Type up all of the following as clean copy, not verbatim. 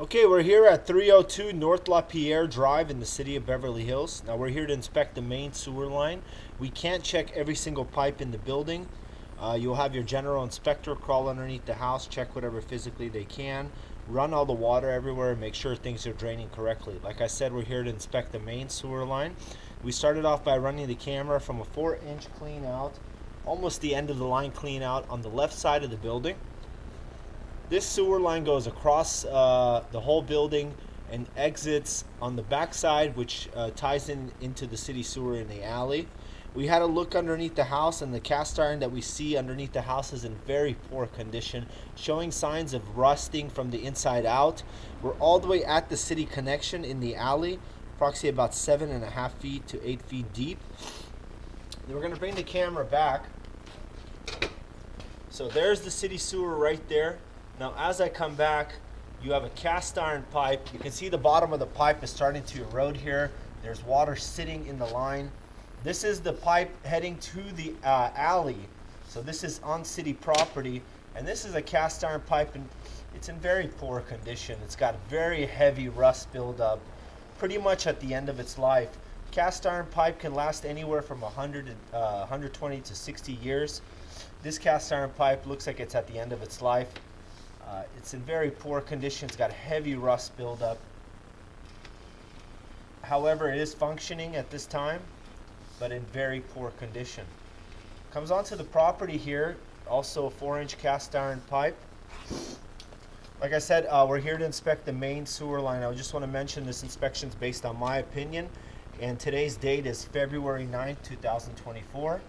Okay, we're here at 302 North LaPierre Drive in the city of Beverly Hills. Now we're here to inspect the main sewer line. We can't check every single pipe in the building. You'll have your general inspector crawl underneath the house, check whatever physically they can, run all the water everywhere, and make sure things are draining correctly. Like I said, we're here to inspect the main sewer line. We started off by running the camera from a 4-inch clean out, almost the end of the line clean out on the left side of the building. This sewer line goes across the whole building and exits on the back side, which ties into the city sewer in the alley. We had a look underneath the house, and the cast iron that we see underneath the house is in very poor condition, showing signs of rusting from the inside out. We're all the way at the city connection in the alley, approximately about 7.5 feet to 8 feet deep. Then we're going to bring the camera back. So there's the city sewer right there. Now, as I come back, you have a cast iron pipe. You can see the bottom of the pipe is starting to erode here. There's water sitting in the line. This is the pipe heading to the alley. So this is on city property. And this is a cast iron pipe, and it's in very poor condition. It's got very heavy rust buildup, pretty much at the end of its life. Cast iron pipe can last anywhere from 120 to 60 years. This cast iron pipe looks like it's at the end of its life. It's in very poor condition. It's got heavy rust buildup. However, it is functioning at this time, but in very poor condition. Comes onto the property here, also a 4-inch cast iron pipe. Like I said, we're here to inspect the main sewer line. I just want to mention this inspection is based on my opinion, and today's date is February 9th, 2024.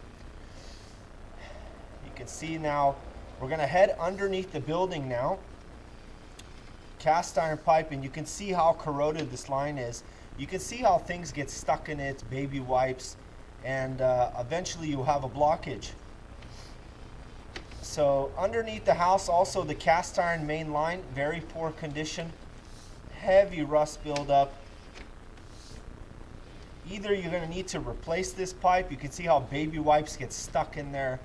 You can see now, we're going to head underneath the building now. Cast iron pipe, and you can see how corroded this line is. You can see how things get stuck in it, baby wipes, and eventually you'll have a blockage. So underneath the house, also the cast iron main line, very poor condition, heavy rust buildup. Either you're going to need to replace this pipe. You can see how baby wipes get stuck in there,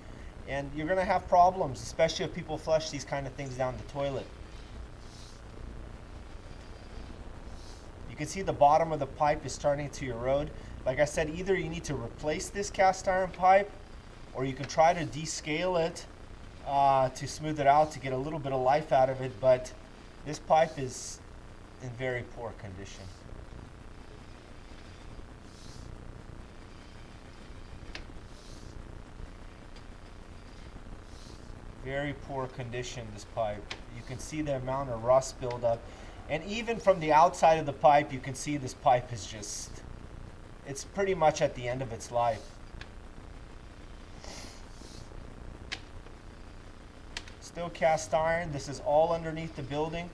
and you're going to have problems, especially if people flush these kind of things down the toilet. You can see the bottom of the pipe is starting to erode. Like I said, either you need to replace this cast iron pipe, or you can try to descale it to smooth it out to get a little bit of life out of it, but this pipe is in very poor condition. Very poor condition, this pipe. You can see the amount of rust buildup. And even from the outside of the pipe, you can see this pipe is just, it's pretty much at the end of its life. Still cast iron. This is all underneath the building,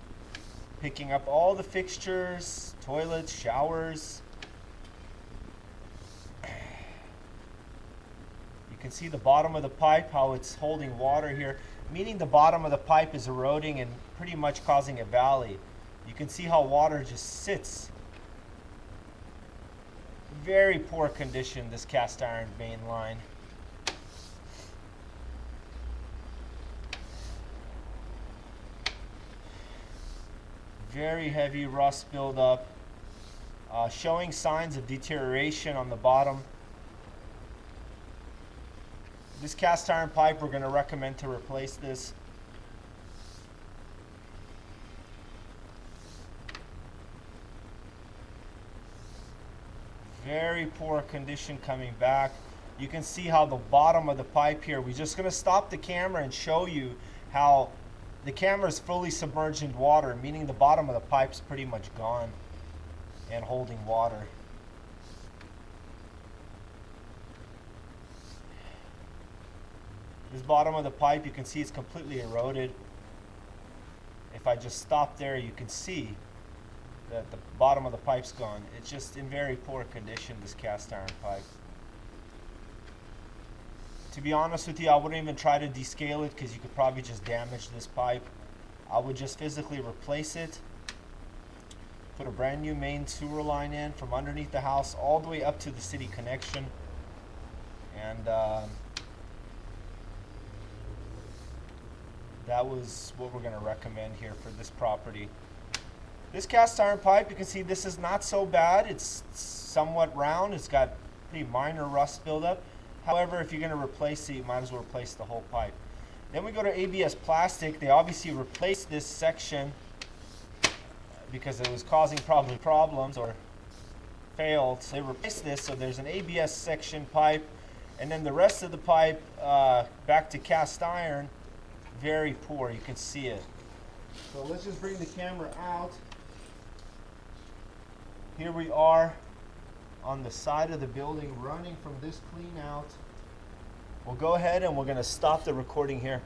picking up all the fixtures, toilets, showers. You can see the bottom of the pipe, how it's holding water here, meaning the bottom of the pipe is eroding and pretty much causing a valley. You can see how water just sits. Very poor condition, this cast iron main line. Very heavy rust buildup, showing signs of deterioration on the bottom. This cast iron pipe, we're going to recommend to replace this. Very poor condition coming back. You can see how the bottom of the pipe here, we're just going to stop the camera and show you how the camera is fully submerged in water, meaning the bottom of the pipe's pretty much gone and holding water. This bottom of the pipe, you can see it's completely eroded. If I just stop there, you can see that the bottom of the pipe's gone. It's just in very poor condition, this cast iron pipe. To be honest with you, I wouldn't even try to descale it, because you could probably just damage this pipe. I would just physically replace it, put a brand new main sewer line in from underneath the house all the way up to the city connection, and that was what we're going to recommend here for this property. This cast iron pipe, you can see this is not so bad. It's somewhat round. It's got pretty minor rust buildup. However, if you're going to replace it, you might as well replace the whole pipe. Then we go to ABS plastic. They obviously replaced this section because it was causing problems or failed. So they replaced this, so there's an ABS section pipe, and then the rest of the pipe back to cast iron, very poor. You can see it. So let's just bring the camera out. Here we are on the side of the building running from this clean out. We'll go ahead and we're going to stop the recording here.